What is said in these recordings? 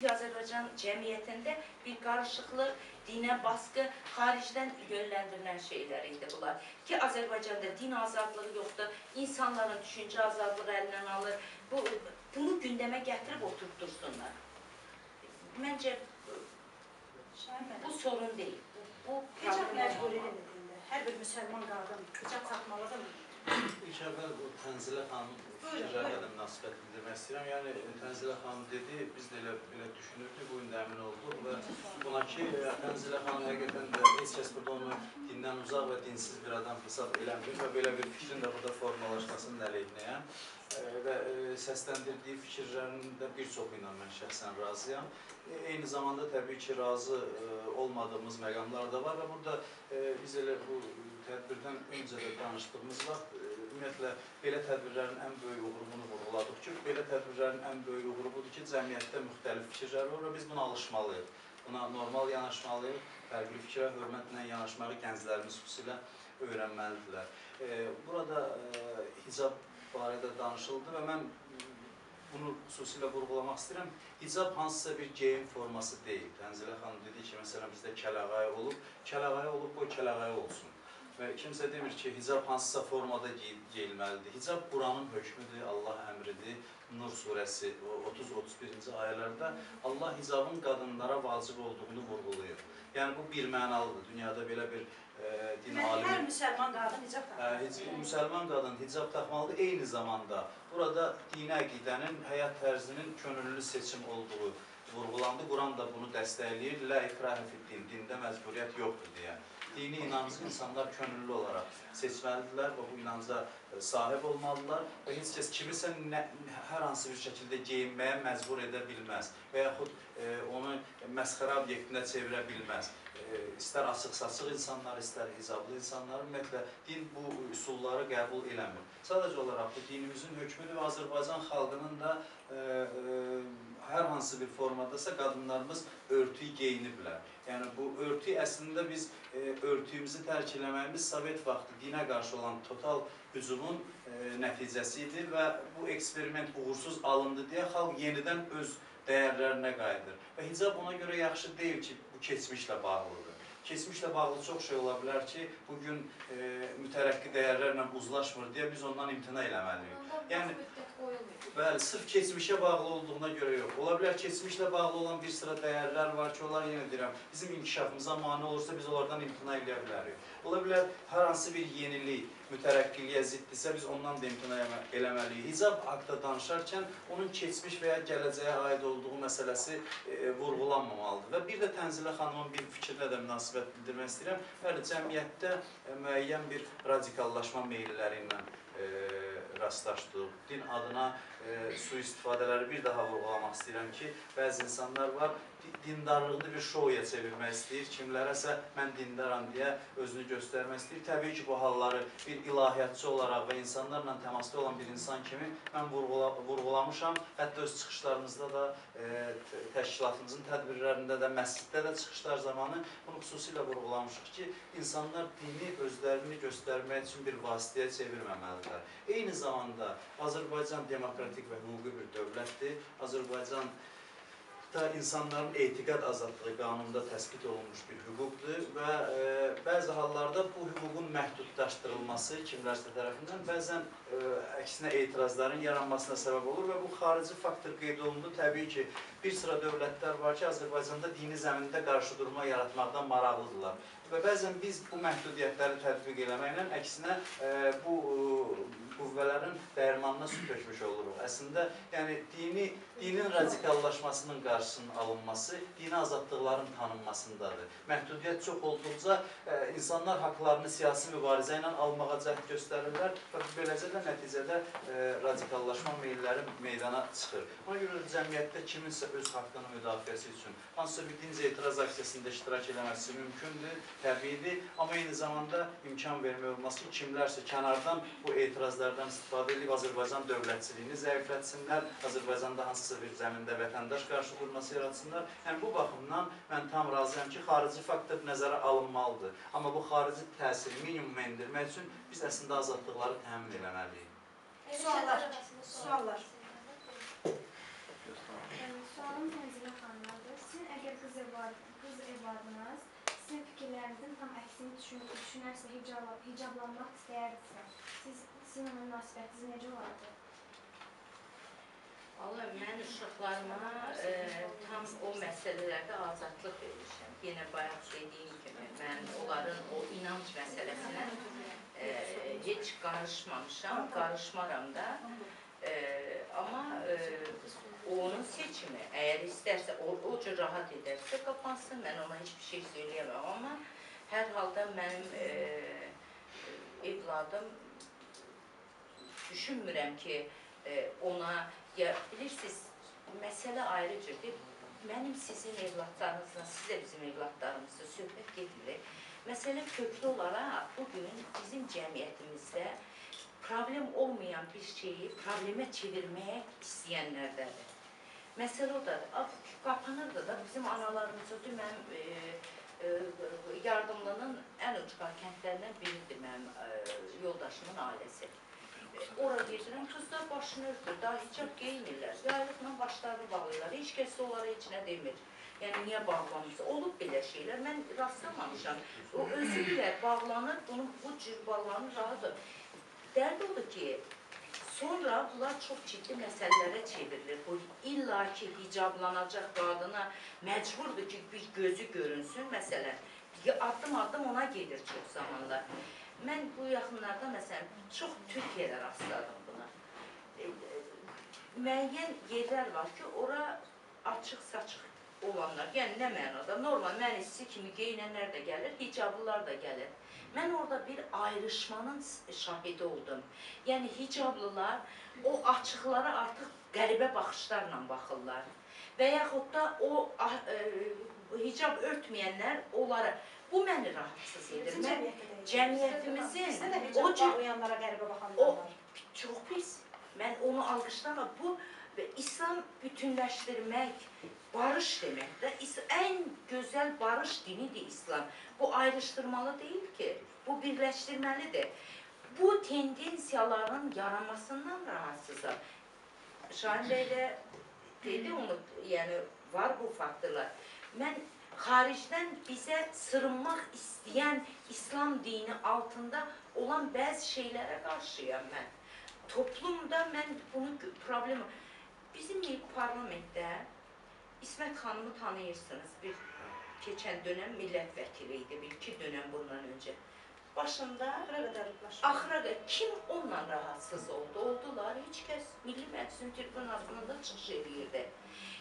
Azərbaycan cəmiyyətində bir qarışıqlıq, dinə baskı, xaricdən yönləndirilən şeylər idi bunlar. Ki, Azərbaycanda din azadlığı yoxdur, insanların düşüncə azadlığı əlindən alır. Bunu gündəmə gətirib oturtdursunlar. Məncə, bu sorun deyil. Bu Hicab məcburidir dində. Hər bir müsəlman qadın hicab taxmalıdır mı? İlk əvvəl bu Tənzilə xanım fikirlərlə də münasibət bildirmək istəyirəm. Yəni, Tənzilə xanım dedi, biz də elə düşünürdük, bu gün də əmin olduq və buna ki, Tənzilə xanım həqiqətən də heç kəs burada onu dindən uzaq və dinsiz bir adam hesab eləmir və belə bir fikrin də burada formalaşmasının əleyhinəyəm. Və səsləndirdiyi fikirlərin də bir çoxu ilə mən şəxsən razıyam. Eyni zamanda təbii ki, razı olmadığımız məqamlar da var və burada biz elə bu tədbirdən öncə də danışdığımız vaxt ümumiyyətlə belə tədbirlərin ən böyük uğurunu vurğuladıq ki, belə tədbirlərin ən böyük uğuru budur ki, cəmiyyətdə müxtəlif fikirlər var və biz buna alışmalıyıq. Buna normal yanaşmalıyıq, fərqli fikrə hörmətlə yanaşmağı gənclərimiz xüsusilə öyrənməlidirlər. Burada hicab barədə danışıldı və mən bunu xüsusilə vurğulamaq istəyirəm. Hicab hansısa bir geyim forması deyil. Tənzilə xanım dedi ki, məsələn, bizdə kələğaya olub, qoy kələğaya olsun. Və kimsə demir ki, hicab hansısa formada geyilməlidir. Hicab Quranın hökmüdür, Allah əmridir. Nur surəsi 30-31-ci ayələrdə Allah hicabın qadınlara vacib olduğunu vurğulayır. Yəni, bu bir mənalıdır. Dünyada belə bir din alimi... Hər müsəlman qadın hicab taxmalıdır. Müsəlman qadın hicab taxmalıdır. Eyni zamanda burada dini əqidənin, həyat tərzinin könüllü seçim olduğu vurğulandı. Quran da bunu dəstəkləyir. Lə ikrahə fiddin, dində məcburiyyət yoxdur deyən. Dini inancı insanlar könüllü olaraq seçməlidirlər və bu inanca sahib olmalıdırlar və heç kəs kimisə hər hansı bir şəkildə geyinməyə məcbur edə bilməz və yaxud onu məsxərə obyektinə çevirə bilməz. İstər açıq-saçıq insanlar, istər hicablı insanlar, ümumiyyətlə, din bu üsulları qəbul eləmir. Sadəcə olaraq bu dinimizin hökmüdür və Azərbaycan xalqının da hər hansı bir formadasa qadınlarımız örtüyü geyiniblər. Yəni, bu örtü əslində biz örtüyümüzü tərk eləməyimiz Sovet vaxtı dinə qarşı olan total hücumun nəticəsi idi və bu eksperiment uğursuz alındı deyə xalq yenidən öz dəyərlərinə qayıdır. Və hicab ona görə yaxşı deyil ki, bu keçmişlə bağlıdır. Keçmişlə bağlı çox şey ola bilər ki, bugün mütərəqqi dəyərlərlə uzlaşmır deyə biz ondan imtina eləməliyik. Yəni, bəli, sırf keçmişə bağlı olduğuna görə yox. Ola bilər keçmişlə bağlı olan bir sıra dəyərlər var ki, onlar yenə deyirəm, bizim inkişafımıza mane olursa biz onlardan imtina eləyə bilərik. Ola bilər hər hansı bir yenilik, mütərəqqiliyə ziddirsə biz ondan da imtina eləməliyik. Hicab haqda danışarkən onun keçmiş və ya gələcəyə aid olduğu məsələsi vurğulanmamalıdır. Və bir də Tənzilə xanımın bir fikrinə də münasibət bildirmək istəyirəm. Bəli, cəmiyyətdə müəyyən bir radikallaşma meyilləri ilə rastlaşdıq. Din adına sui-istifadələri bir daha vurğulamaq istəyirəm ki, bəzi insanlar var, dindarlığını bir şouya çevirmək istəyir, kimlərəsə mən dindaram deyə özünü göstərmək istəyir. Təbii ki, bu halları bir ilahiyyatçı olaraq və insanlarla təmasda olan bir insan kimi mən vurğulamışam. Hətta öz çıxışlarımızda da, təşkilatımızın tədbirlərində də, məsciddə də çıxışlar zamanı bunu xüsusilə vurğulamışıq ki, insanlar dini özlərini göstərmək üçün bir vasitəyə çevirməməlidirlər. Eyni zamanda Azərbaycan demokratik və hüquqi bir dövlətdir. Azərbaycan da insanların etiqad azadlığı qanununda təsbit olunmuş bir hüquqdur və bəzi hallarda bu hüququn məhdudlaşdırılması kimlərsə tərəfindən bəzən əksinə etirazların yaranmasına səbəb olur və bu xarici faktor qeyd olundu. Təbii ki, bir sıra dövlətlər var ki, Azərbaycanda dini zəmində qarşıdurma yaratmaqdan maraqlıdırlar. Və bəzən biz bu məhdudiyyətləri tətbiq eləməklə əksinə bu qüvvələrin dəyirmanına su tökmüş oluruq. Əslində, yəni dinin radikallaşmasının qarşısının alınması, dini azadlıqların tanınmasındadır. Məhdudiyyət çox olduqca insanlar haqlarını siyasi mübarizə ilə almağa cəhd göstərirlər və beləcə də nəticədə radikallaşma meyilləri meydana çıxır. Ona görə cəmiyyətdə kiminsə öz haqqının müdafiəsi üçün hansısa bir dinc etiraz aksiyasında iştirak eləməsi mümkündür, təbiidir, amma eyni zamanda imkan vermək olması ki, kimlərsə kənardan bu etirazlardan istifadə edib Azərbaycan dövlətçiliyini zəiflətsinlər, Azərbaycanda hansısa bir zəmində vətəndaş qarşı durması yaratsınlar. Yəni, bu baxımdan mən tam razıyam ki, xarici faktor nəzərə alınmalıdır. Amma bu xarici təsiri minimuma endirmək üçün biz əslində azadlıqları təmin eləməliyik. Suallar. Sualım Tənzilə xanım. valideynlərinizin tam əksini düşünərsə, hicablanmaq istəyərdisə, sizin ona münasibətiniz necə olardı? Valla mən uşaqlarıma tam o məsələlərdə azadlıq verirəm. Yenə bayaq dediyim kimi, mən onların o inanc məsələsinə heç qarışmamışam, qarışmaram da. Amma onun seçimi, əgər istərsə, o cür rahat edərsə qapansın, mən ona heç bir şey söyləyəməm. Amma hər halda mənim evladım düşünmürəm ki, ona, ya bilirsiniz, məsələ ayrı cürdür. Mənim sizin evlatlarınızla, siz də bizim evlatlarımızla söhbət gedir. Məsələ köklü olaraq bugün bizim cəmiyyətimizdə problem olmayan bir şeyi problemə çevirməyə istəyənlərdədir. Məsələ odadır. Qapanırdı da bizim analarımız odur. Mənim yardımlının ən ucqar kəndlərindən biridir mənim yoldaşımın ailəsi. Ora gedirəm, kızlar başını örtür, daha hicab geyinirlər, yaylıqla başlarını bağlayırlar, heç kəs də onlara heç nə demir. Yəni, niyə bağlamışsa? Olub belə şeylər, mən rastlamamışam. O özü bilər, bağlanır, bu cür bağlanır, rahatdır. Dərd odur ki, sonra bunlar çox ciddi məsələlərə çevrilir. Bu illaki hicablanacaq qadına məcburdur ki, bir gözü görünsün, məsələn. Addım-addım ona gedir çox zamanlar. Mən bu yaxınlarda, məsələn, çox Türkiyədə rastladım buna. Müəyyən yerlər var ki, ora açıq-saçıq olanlar, yəni nə mənada, normal mənisi kimi geyinənlər də gəlir, hicablılar da gəlir. Mən orada bir ayrışmanın şahidi oldum. Yəni hicablılar o açıqlara artıq qəribə baxışlarla baxırlar. Və yaxud da o hicab örtməyənlər onlara, bu məni rahatsız edir. Cəmiyyətimizin o cür uyanlara qəribə baxanlar var. Çox pis. Mən onu alqışlamam. Bu İslam bütünləşdirmək, barış deməkdir. Ən gözəl barış dinidir İslam. Bu ayrışdırmalı deyil ki, bu birləşdirməlidir. Bu tendensiyaların yaranmasından rahatsızam. Şahin bəy də dedi onu, yəni var bu faktorlar. Mən xaricdən bizə sırınmaq istəyən İslam dini altında olan bəzi şeylərə qarşıyam mən. Toplumda mən bunun problemi... Bizim parlamentdə İsmət xanımı tanıyırsınız, bir keçən dönəm millət vəkili idi, bir 2 dönəm bundan öncə. Başında axıra qədər kim onunla rahatsız oldu? Oldular, heç kəs Milli Məclisin tribunasında çıxış edirdi.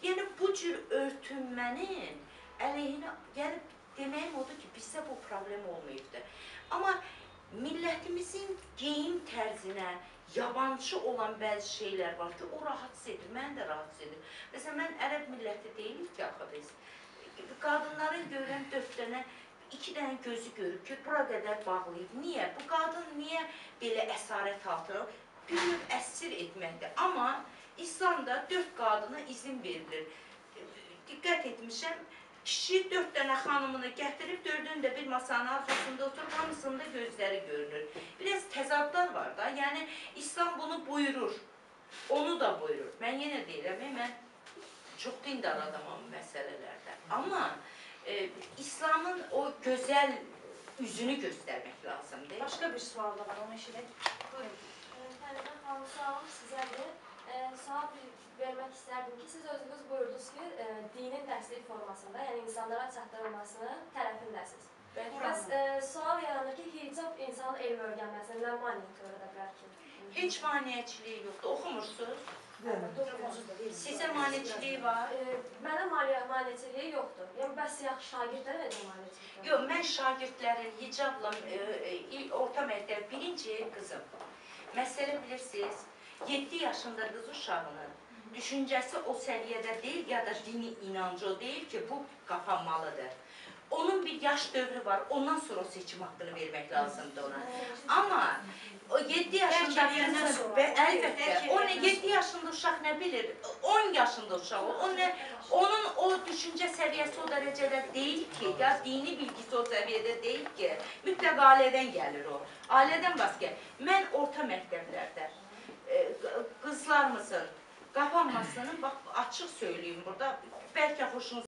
Yəni bu cür örtünmənin əleyhinə gəlib deməyim odur ki, bizdə bu problem olmayıbdır. Amma millətimizin geyim tərzinə yabancı olan bəzi şeylər var ki, o rahatsız edir, məni də rahatsız edir. Məsələn, mən ərəb milləti deyilik ki, axı biz. Qadınların görən 4 dənə, 2 dənə gözü görür ki, bura qədər bağlayıb. Niyə? Bu qadın niyə belə əsarət altına? Bir növ əsir etməkdir. Amma İslamda 4 qadına izin verilir. Diqqət etmişəm, kişi 4 dənə xanımını gətirib, 4'ünü də bir masanın arxasında oturub, hamısında gözləri görünür. Biraz təzadlar var da, yəni İslam bunu buyurur, onu da buyurur. Mən yenə deyirəm, mən çox dindar adamam məsələlərdə. Amma İslamın o gözəl üzünü göstərmək lazımdır. Başqa bir sual da var, onu eşidək. Buyurun. Fəridə xanım, sualım sizədir. Sual vermək istərdim ki, siz özünüz buyurdunuz ki, dinin dərslik formasında, yəni insanlara çatdırılmasını tərəfindəsiniz. Bəs sual yaranır ki, hicab insanın elm öyrənməsinə nə maneə törədə bilər ki? Heç maneəçiliyi yoxdur, oxumursunuz. Sizə maneəçiliyi var. Mənə maneəçiliyi yoxdur. Yəni, bəs şagirdlərə necə maneəçiliyi var? Yox, mən şagirdlərin hicabla orta məktəb birinci qızım. Məsələ bilirsiniz, 7 yaşında qız uşağının düşüncəsi o səviyyədə deyil, ya da dini inancı o deyil ki, bu qapanmalıdır. Onun bir yaş dövrü var, ondan sonra o seçim haqqını vermək lazımdır ona. Amma o 7 yaşında qız, əlbəttə, 7 yaşında uşaq nə bilir, 10 yaşında uşaq, onun o düşüncə səviyyəsi o dərəcədə deyil ki, ya dini bilgisi o səviyyədə deyil ki, mütləq ailədən gəlir o, ailədən başqa. Mən orta məktəblərdə qızlarımızın qapanmasını, bax, açıq söyləyeyim burada, bəlkə xoşunuz